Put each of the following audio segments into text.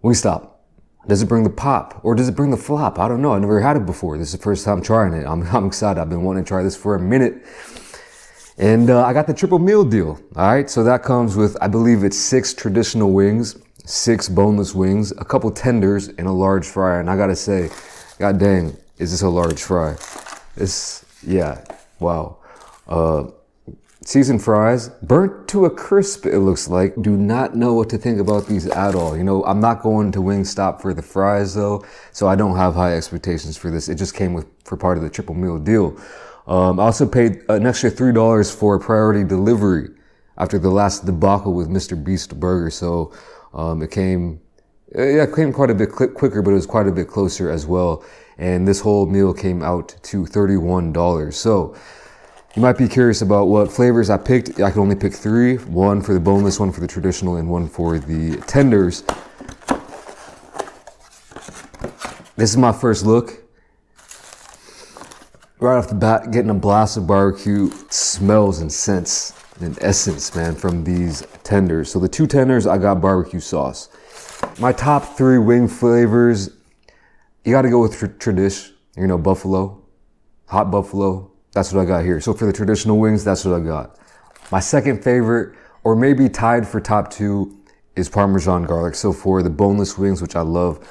Wingstop. Does it bring the pop or does it bring the flop? I don't know. I never had it before. This is the first time trying it. I'm excited. I've been wanting to try this for a minute. And I got the triple meal deal. All right. So that comes with, I believe it's 6 traditional wings, 6 boneless wings, a couple tenders, and a large fry. And I got to say, god dang, is this a large fry? Yeah, wow. Seasoned fries, burnt to a crisp, it looks like. Do not know what to think about these at all. You know, I'm not going to Wingstop for the fries though, so I don't have high expectations for this. It just came for part of the triple meal deal. I also paid an extra $3 for priority delivery after the last debacle with Mr. Beast Burger. So it came quite a bit quicker, but it was quite a bit closer as well. And this whole meal came out to $31. So you might be curious about what flavors I picked. I could only pick 3, 1 for the boneless, 1 for the traditional, and 1 for the tenders. This is my first look. Right off the bat, getting a blast of barbecue smells and scents and essence, man, from these tenders. So the 2 tenders, I got barbecue sauce. My top 3 wing flavors, you got to go with tradish, you know, buffalo, hot buffalo. That's what I got here. So for the traditional wings, that's what I got. My second favorite, or maybe tied for top 2, is Parmesan garlic. So for the boneless wings, which I love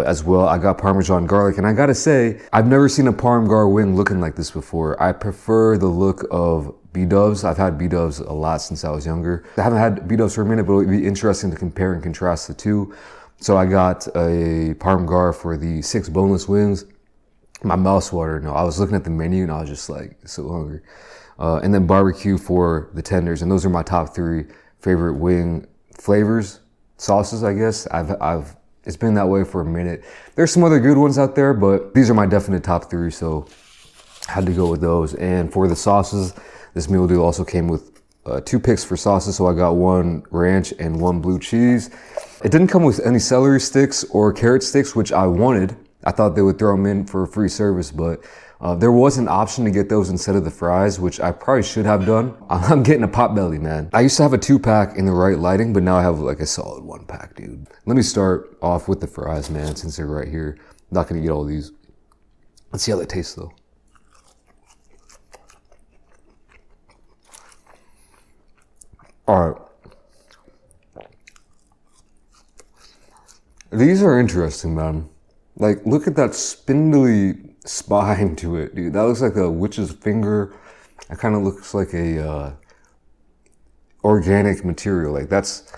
as well, I got Parmesan garlic. And I gotta say, I've never seen a Parm Gar wing looking like this before. I prefer the look of B-dubs. I've had B-dubs a lot since I was younger. I haven't had B-dubs for a minute, but it would be interesting to compare and contrast the two. So I got a Parm Gar for the 6 boneless wings. My mouth's watering. No, I was looking at the menu and I was just like so hungry. And then barbecue for the tenders. And those are my top 3 favorite wing flavors, sauces, I guess. It's been that way for a minute. There's some other good ones out there, but these are my definite top 3. So I had to go with those. And for the sauces, this meal deal also came with 2 picks for sauces. So I got 1 ranch and 1 blue cheese. It didn't come with any celery sticks or carrot sticks, which I wanted. I thought they would throw them in for a free service, but there was an option to get those instead of the fries, which I probably should have done. I'm getting a pot belly, man. I used to have a 2-pack in the right lighting, but now I have like a solid 1-pack, dude. Let me start off with the fries, man, since they're right here. I'm not gonna get all these. Let's see how they taste though. All right. These are interesting, man. Like, look at that spindly spine to it, dude. That looks like a witch's finger. That kind of looks like a organic material. Like, that's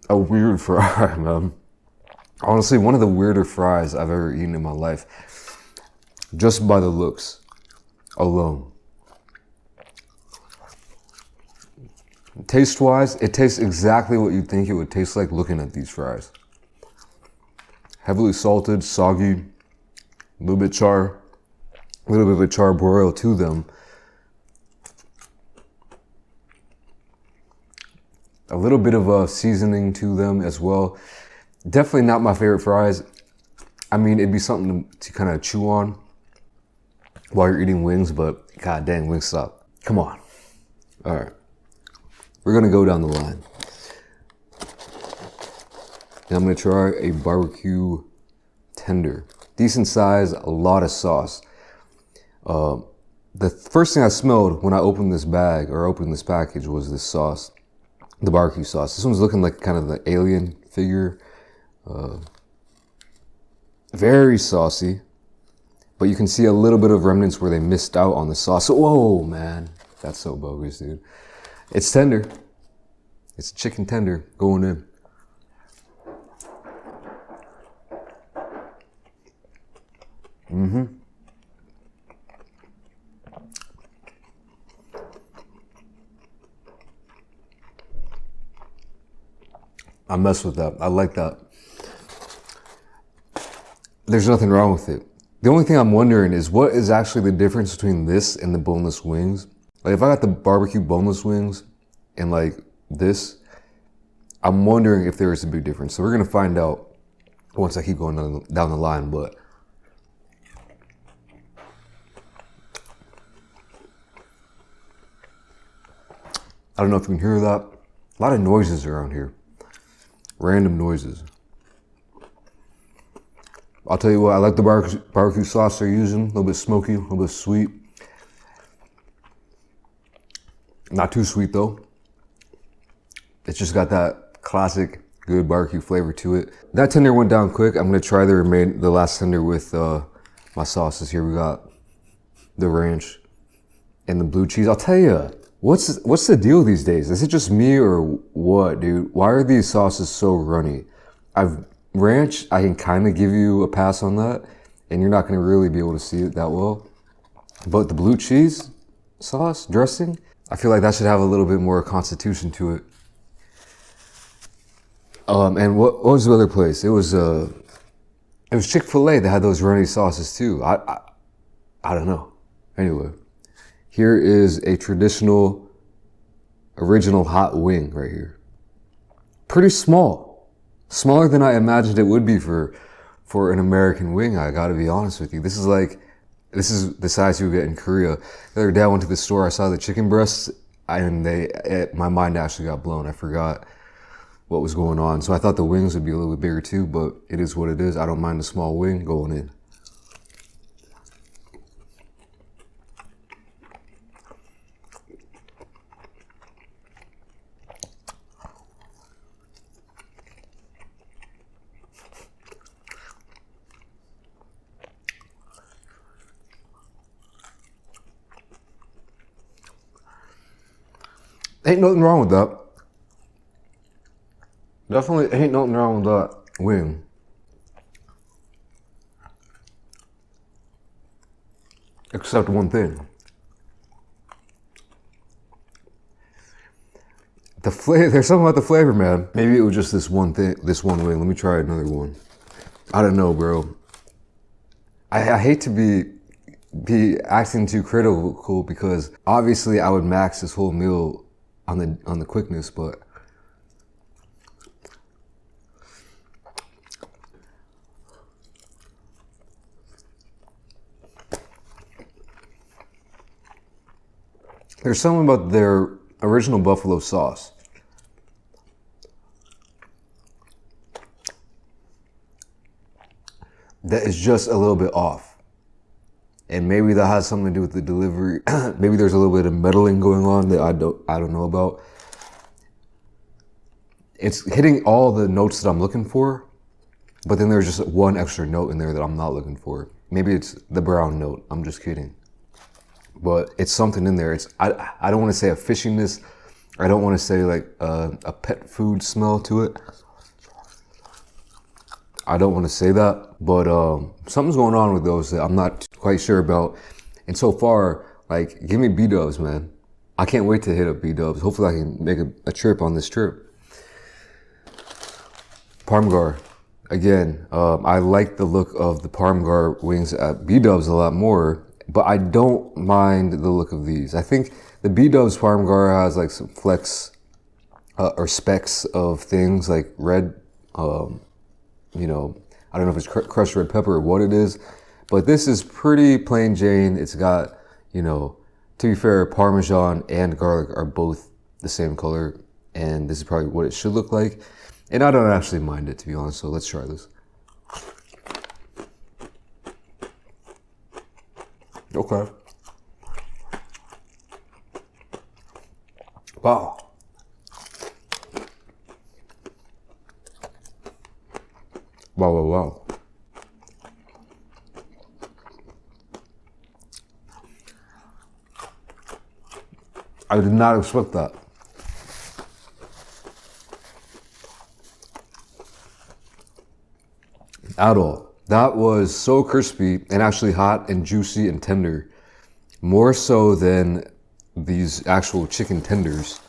a weird fry, man. Honestly, one of the weirder fries I've ever eaten in my life. Just by the looks alone. Taste-wise, it tastes exactly what you'd think it would taste like looking at these fries. Heavily salted, soggy, a little bit of a charbroil to them. A little bit of a seasoning to them as well. Definitely not my favorite fries. I mean, it'd be something to kind of chew on while you're eating wings, but god dang, Wingstop. Come on. All right. We're gonna go down the line. And I'm gonna try a barbecue tender. Decent size, a lot of sauce. The first thing I smelled when I opened this bag or opened this package was this sauce, the barbecue sauce. This one's looking like kind of the alien figure. Very saucy, but you can see a little bit of remnants where they missed out on the sauce. Whoa, man, that's so bogus, dude. It's tender. It's a chicken tender going in. I mess with that. I like that. There's nothing wrong with it. The only thing I'm wondering is what is actually the difference between this and the boneless wings? Like if I got the barbecue boneless wings and like this, I'm wondering if there is a big difference. So we're gonna find out once I keep going down the line, but I don't know if you can hear that. A lot of noises around here. Random noises. I'll tell you what, I like the barbecue sauce they're using. A little bit smoky, a little bit sweet. Not too sweet though. It's just got that classic good barbecue flavor to it. That tender went down quick. I'm gonna try the last tender with my sauces here. We got the ranch and the blue cheese. I'll tell you, what's the deal these days? Is it just me or what, dude? Why are these sauces so runny? Ranch, I can kind of give you a pass on that, and you're not gonna really be able to see it that well. But the blue cheese sauce dressing, I feel like that should have a little bit more constitution to it. And what was the other place? It was Chick-fil-A that had those runny sauces too. I don't know. Anyway, here is a traditional, original hot wing right here. Pretty small. Smaller than I imagined it would be for an American wing, I gotta be honest with you. This is the size you would get in Korea. The other day I went to the store, I saw the chicken breasts, and my mind actually got blown. I forgot what was going on. So I thought the wings would be a little bit bigger too, but it is what it is. I don't mind a small wing going in. Ain't nothing wrong with that. Definitely ain't nothing wrong with that wing. Except one thing. The flavor, there's something about the flavor, man. Maybe it was just this one thing, this one wing. Let me try another one. I don't know, bro. I hate to be acting too critical because obviously I would max this whole meal on the quickness, but there's something about their original buffalo sauce that is just a little bit off. And maybe that has something to do with the delivery. Maybe there's a little bit of meddling going on that I don't know about. It's hitting all the notes that I'm looking for, but then there's just one extra note in there that I'm not looking for. Maybe it's the brown note. I'm just kidding. But it's something in there. I don't want to say a fishiness. I don't want to say like a pet food smell to it. I don't want to say that, but something's going on with those that I'm not quite sure about. And so far, like, give me B-dubs, man. I can't wait to hit up B-dubs. Hopefully I can make a trip on this trip. Parmgar. Again, I like the look of the Parmgar wings at B-dubs a lot more, but I don't mind the look of these. I think the B-dubs Parmgar has like some flecks or specks of things like red, you know, I don't know if it's crushed red pepper or what it is, but this is pretty plain Jane. It's got, you know, to be fair, Parmesan and garlic are both the same color, and this is probably what it should look like. And I don't actually mind it, to be honest, so let's try this. Okay. Wow. Wow. I did not expect that. At all. That was so crispy and actually hot and juicy and tender. More so than these actual chicken tenders,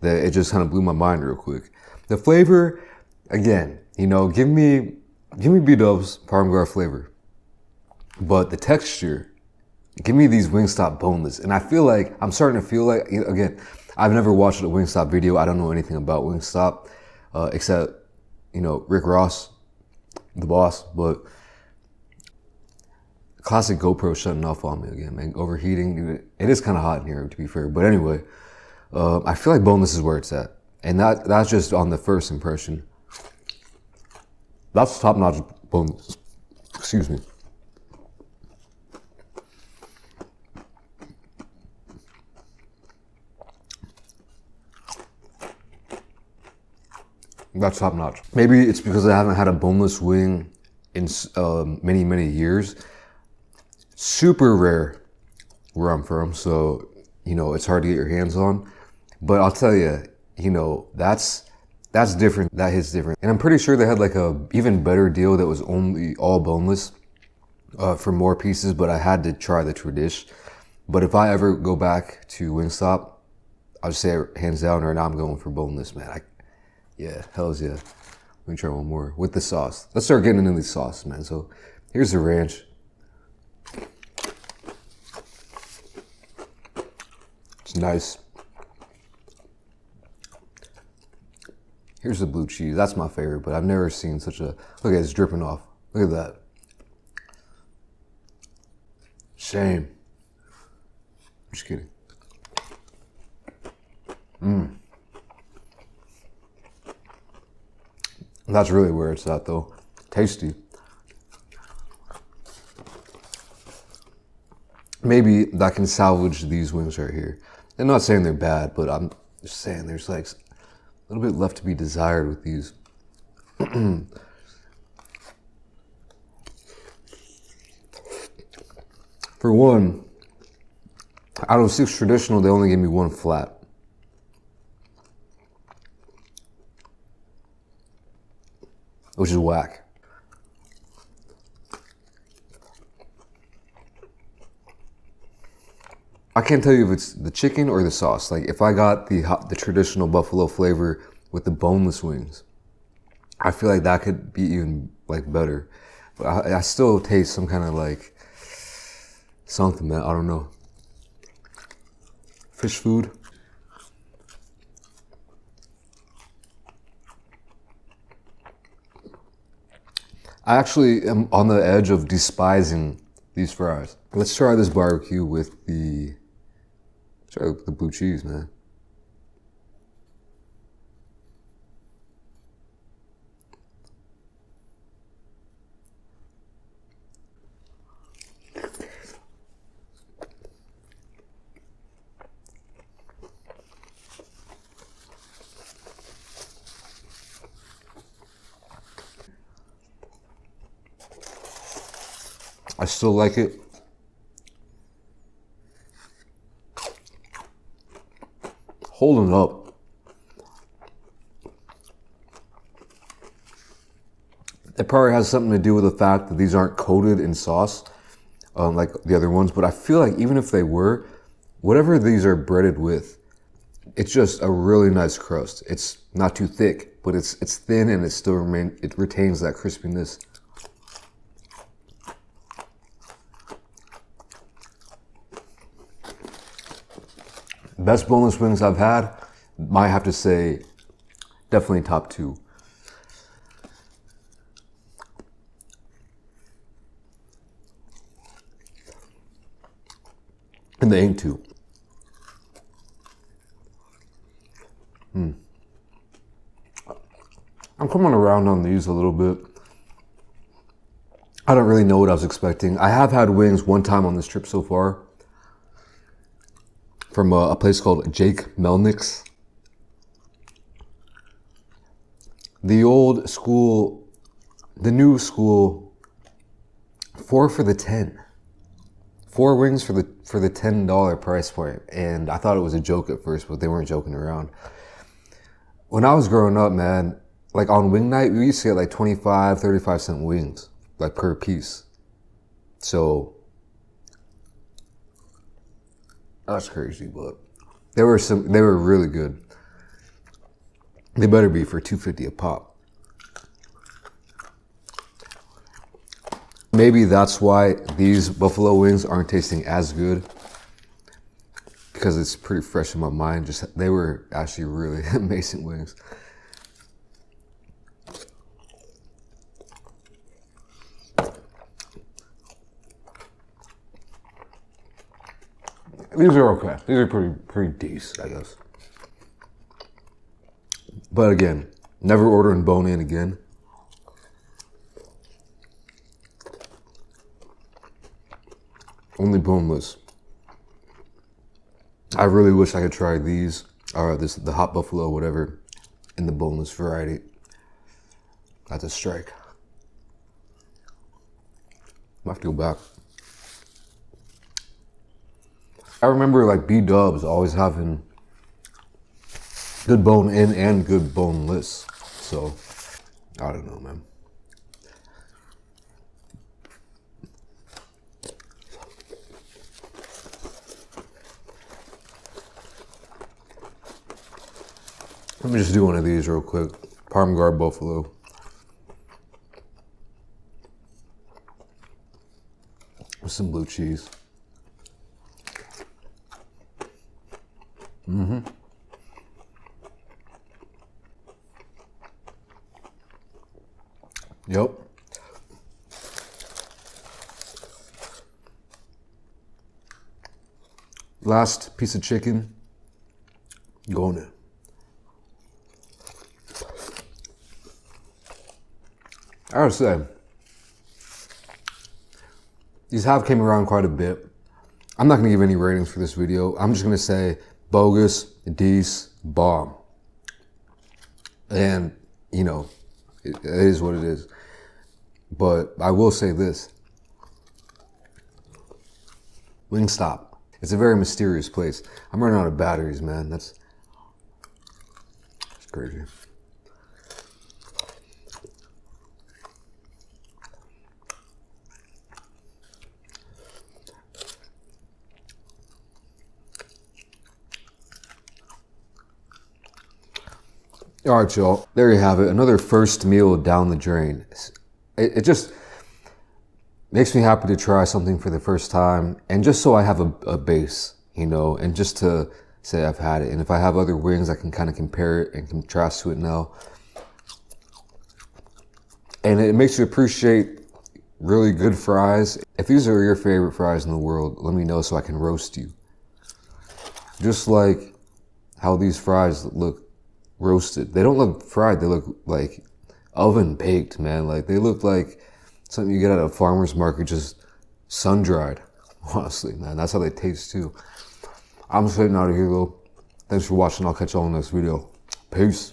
that it just kind of blew my mind real quick. The flavor, again, you know, give me B-dubs Parmesan flavor. But the texture, give me these Wingstop boneless. And I feel like, I'm starting to feel like, again, I've never watched a Wingstop video. I don't know anything about Wingstop, except, you know, Rick Ross, the boss. But classic GoPro shutting off on me again, man. Overheating. It is kind of hot in here, to be fair. But anyway, I feel like boneless is where it's at. And that's just on the first impression. That's top-notch bone. Excuse me. That's top-notch. Maybe it's because I haven't had a boneless wing in many, many years. Super rare where I'm from, so, you know, it's hard to get your hands on. But I'll tell you, you know, that's different. That hits different. And I'm pretty sure they had like a even better deal that was only all boneless for more pieces, but I had to try the tradish. But if I ever go back to Wingstop, I'll just say hands down right now I'm going for boneless, man. Yeah, hells yeah. Let me try one more with the sauce. Let's start getting into the sauce, man. So here's the ranch. It's nice. Here's the blue cheese. That's my favorite, but I've never seen such a... Look at it, it's dripping off. Look at that. Shame. I'm just kidding. That's really where it's at, though. Tasty. Maybe that can salvage these wings right here. I'm not saying they're bad, but I'm just saying there's like a little bit left to be desired with these. For one, out of 6 traditional, they only gave me 1 flat. Which is whack. I can't tell you if it's the chicken or the sauce. Like if I got the traditional buffalo flavor with the boneless wings, I feel like that could be even like better. But I still taste some kind of like something, man. I don't know. Fish food. I actually am on the edge of despising these fries. Let's try this barbecue with the blue cheese, man. I still like it. Holding up. It probably has something to do with the fact that these aren't coated in sauce like the other ones, but I feel like even if they were, whatever these are breaded with, it's just a really nice crust. It's not too thick, but it's thin and it retains that crispiness. Best boneless wings I've had, might have to say, definitely top 2. And they ain't 2. I'm coming around on these a little bit. I don't really know what I was expecting. I have had wings one time on this trip so far, from a place called Jake Melnick's. The old school, the new school, 4 for the 10. 4 wings for the $10 price point. And I thought it was a joke at first, but they weren't joking around. When I was growing up, man, like on wing night, we used to get like 25, 35-cent wings, like per piece. So that's crazy, but they were really good. They better be for $2.50 a pop. Maybe that's why these buffalo wings aren't tasting as good, because it's pretty fresh in my mind. Just they were actually really amazing wings. These are okay. These are pretty decent, I guess. But again, never ordering bone-in again. Only boneless. I really wish I could try these, or the hot buffalo, whatever, in the boneless variety. That's a strike. I have to go back. I remember like B-dubs always having good bone in and good boneless. So, I don't know, man. Let me just do one of these real quick. Parmesan buffalo. With some blue cheese. Yep. Last piece of chicken. Going in. I gotta say, these have came around quite a bit. I'm not gonna give any ratings for this video. I'm just gonna say bogus, dece, bomb. And, you know, it is what it is. But I will say this. Wingstop. It's a very mysterious place. I'm running out of batteries, man. That's crazy. All right, y'all. There you have it. Another first meal down the drain. It just makes me happy to try something for the first time, and just so I have a base, you know, and just to say I've had it. And if I have other wings, I can kind of compare it and contrast to it now. And it makes you appreciate really good fries. If these are your favorite fries in the world, let me know so I can roast you. Just like how these fries look roasted. They don't look fried, they look like oven baked, man. Like they look like something you get at a farmer's market, just sun dried. Honestly, man, that's how they taste too. I'm just heading out of here though. Thanks for watching. I'll catch y'all in the next video. Peace.